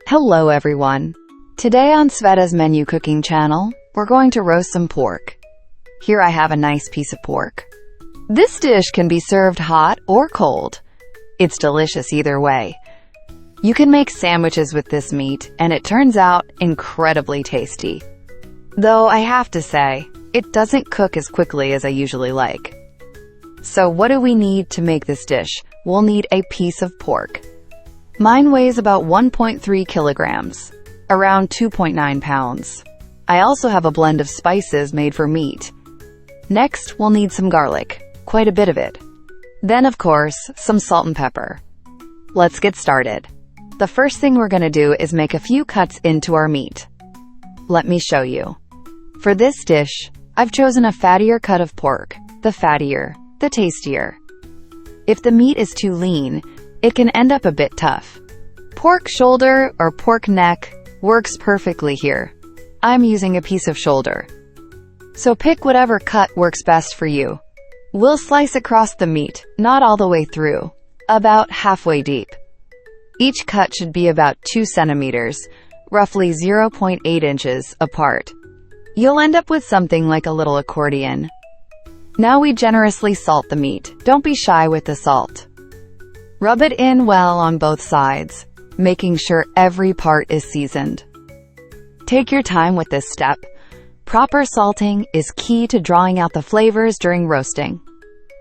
Hello everyone. Today on Sveta's menu cooking channel, we're going to roast some pork. Here I have a nice piece of pork. This dish can be served hot or cold. It's delicious either way. You can make sandwiches with this meat, and it turns out incredibly tasty. Though I have to say, it doesn't cook as quickly as I usually like. So what do we need to make this dish? We'll need a piece of pork. Mine weighs about 1.3 kilograms, around 2.9 pounds. I also have a blend of spices made for meat. Next, we'll need some garlic, quite a bit of it. Then, of course, some salt and pepper. Let's get started. The first thing we're gonna do is make a few cuts into our meat. Let me show you. For this dish, I've chosen a fattier cut of pork. The fattier, the tastier. If the meat is too lean, it can end up a bit tough. Pork shoulder or pork neck works perfectly here. I'm using a piece of shoulder. So pick whatever cut works best for you. We'll slice across the meat, not all the way through, about halfway deep. Each cut should be about 2 centimeters, roughly 0.8 inches apart. You'll end up with something like a little accordion. Now we generously salt the meat. Don't be shy with the salt. Rub it in well on both sides, making sure every part is seasoned. Take your time with this step. Proper salting is key to drawing out the flavors during roasting.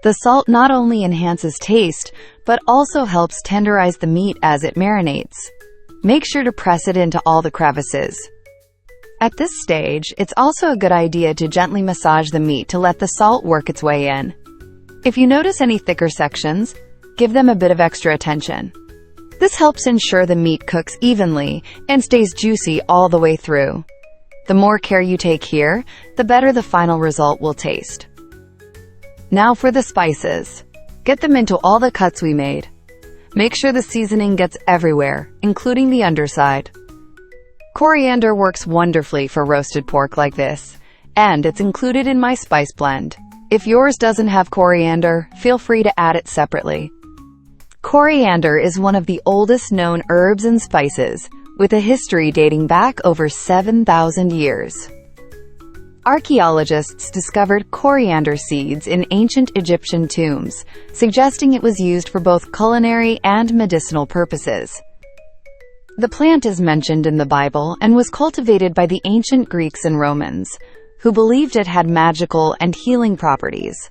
The salt not only enhances taste, but also helps tenderize the meat as it marinates. Make sure to press it into all the crevices. At this stage, it's also a good idea to gently massage the meat to let the salt work its way in. If you notice any thicker sections, give them a bit of extra attention. This helps ensure the meat cooks evenly and stays juicy all the way through. The more care you take here, the better the final result will taste. Now for the spices. Get them into all the cuts we made. Make sure the seasoning gets everywhere, including the underside. Coriander works wonderfully for roasted pork like this, and it's included in my spice blend. If yours doesn't have coriander, feel free to add it separately. Coriander is one of the oldest known herbs and spices, with a history dating back over 7,000 years. Archaeologists discovered coriander seeds in ancient Egyptian tombs, suggesting it was used for both culinary and medicinal purposes. The plant is mentioned in the Bible and was cultivated by the ancient Greeks and Romans, who believed it had magical and healing properties.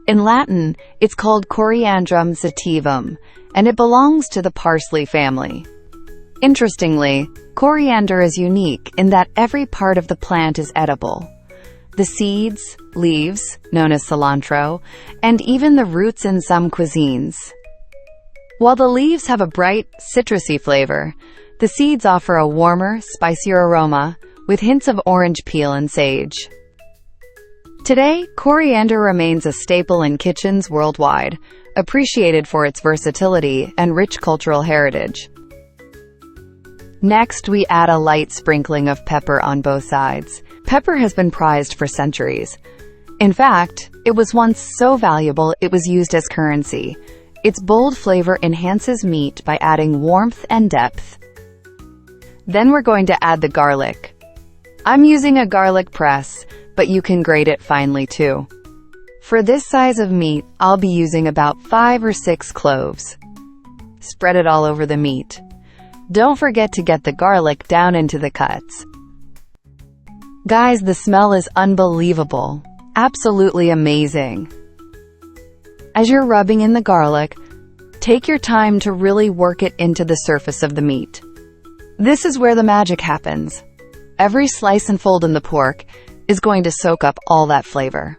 In Latin, it's called Coriandrum sativum, and it belongs to the parsley family. Interestingly, coriander is unique in that every part of the plant is edible. The seeds, leaves, known as cilantro, and even the roots in some cuisines. While the leaves have a bright, citrusy flavor, the seeds offer a warmer, spicier aroma, with hints of orange peel and sage. Today, coriander remains a staple in kitchens worldwide, appreciated for its versatility and rich cultural heritage. Next, we add a light sprinkling of pepper on both sides. Pepper has been prized for centuries. In fact, it was once so valuable it was used as currency. Its bold flavor enhances meat by adding warmth and depth. Then we're going to add the garlic. I'm using a garlic press, but you can grate it finely too. For this size of meat, I'll be using about 5 or 6 cloves. Spread it all over the meat. Don't forget to get the garlic down into the cuts. Guys, the smell is unbelievable. Absolutely amazing. As you're rubbing in the garlic, take your time to really work it into the surface of the meat. This is where the magic happens. Every slice and fold in the pork is going to soak up all that flavor.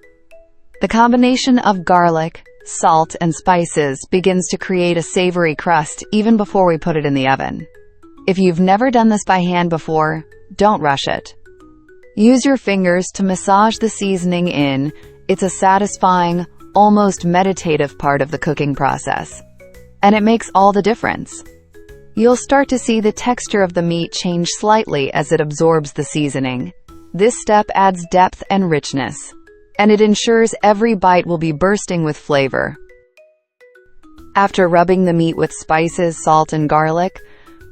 The combination of garlic, salt, and spices begins to create a savory crust even before we put it in the oven. If you've never done this by hand before, don't rush it. Use your fingers to massage the seasoning in. It's a satisfying, almost meditative part of the cooking process, and it makes all the difference. You'll start to see the texture of the meat change slightly as it absorbs the seasoning. This step adds depth and richness, and it ensures every bite will be bursting with flavor. After rubbing the meat with spices, salt, and garlic,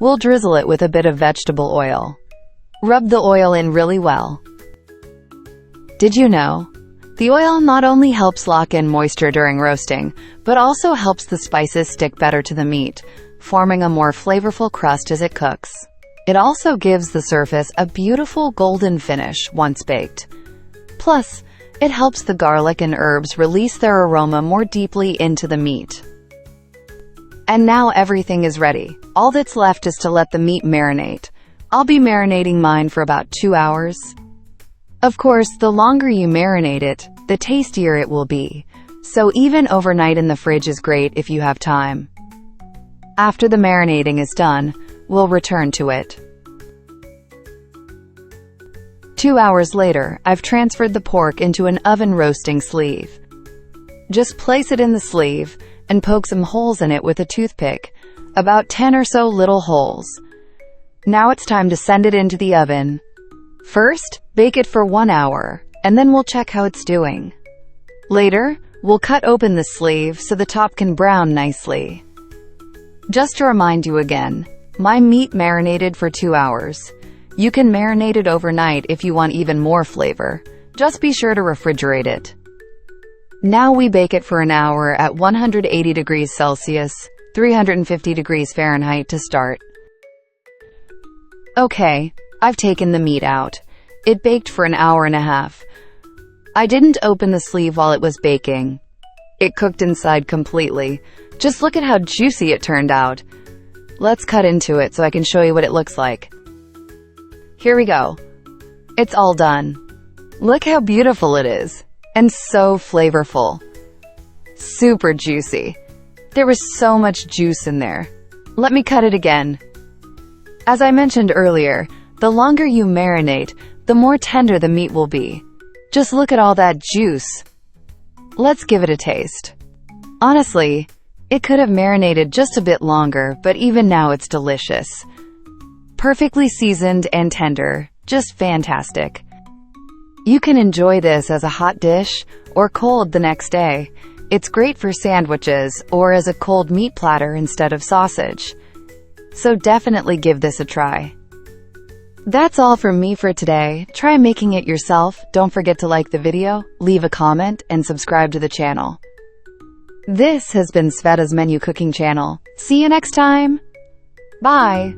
we'll drizzle it with a bit of vegetable oil. Rub the oil in really well. Did you know? The oil not only helps lock in moisture during roasting, but also helps the spices stick better to the meat, forming a more flavorful crust as it cooks. It also gives the surface a beautiful golden finish once baked. Plus, it helps the garlic and herbs release their aroma more deeply into the meat. And now everything is ready. All that's left is to let the meat marinate. I'll be marinating mine for about 2 hours. Of course, the longer you marinate it, the tastier it will be. So even overnight in the fridge is great if you have time. After the marinating is done, we'll return to it. 2 hours later, I've transferred the pork into an oven roasting sleeve. Just place it in the sleeve and poke some holes in it with a toothpick, about 10 or so little holes. Now it's time to send it into the oven. First, bake it for 1 hour, and then we'll check how it's doing. Later, we'll cut open the sleeve so the top can brown nicely. Just to remind you again, my meat marinated for 2 hours. You can marinate it overnight if you want even more flavor. Just be sure to refrigerate it. Now we bake it for an hour at 180 degrees Celsius, 350 degrees Fahrenheit to start. Okay, I've taken the meat out. It baked for an hour and a half. I didn't open the sleeve while it was baking. It cooked inside completely. Just look at how juicy it turned out. Let's cut into it so I can show you what it looks like. Here we go. It's all done. Look how beautiful it is. And so flavorful. Super juicy. There was so much juice in there. Let me cut it again. As I mentioned earlier, the longer you marinate, the more tender the meat will be. Just look at all that juice. Let's give it a taste. Honestly, it could have marinated just a bit longer, but even now it's delicious. Perfectly seasoned and tender, just fantastic. You can enjoy this as a hot dish or cold the next day. It's great for sandwiches or as a cold meat platter instead of sausage. So definitely give this a try. That's all from me for today. Try making it yourself. Don't forget to like the video, leave a comment, and subscribe to the channel. This has been Sveta's Menu Cooking Channel. See you next time. Bye.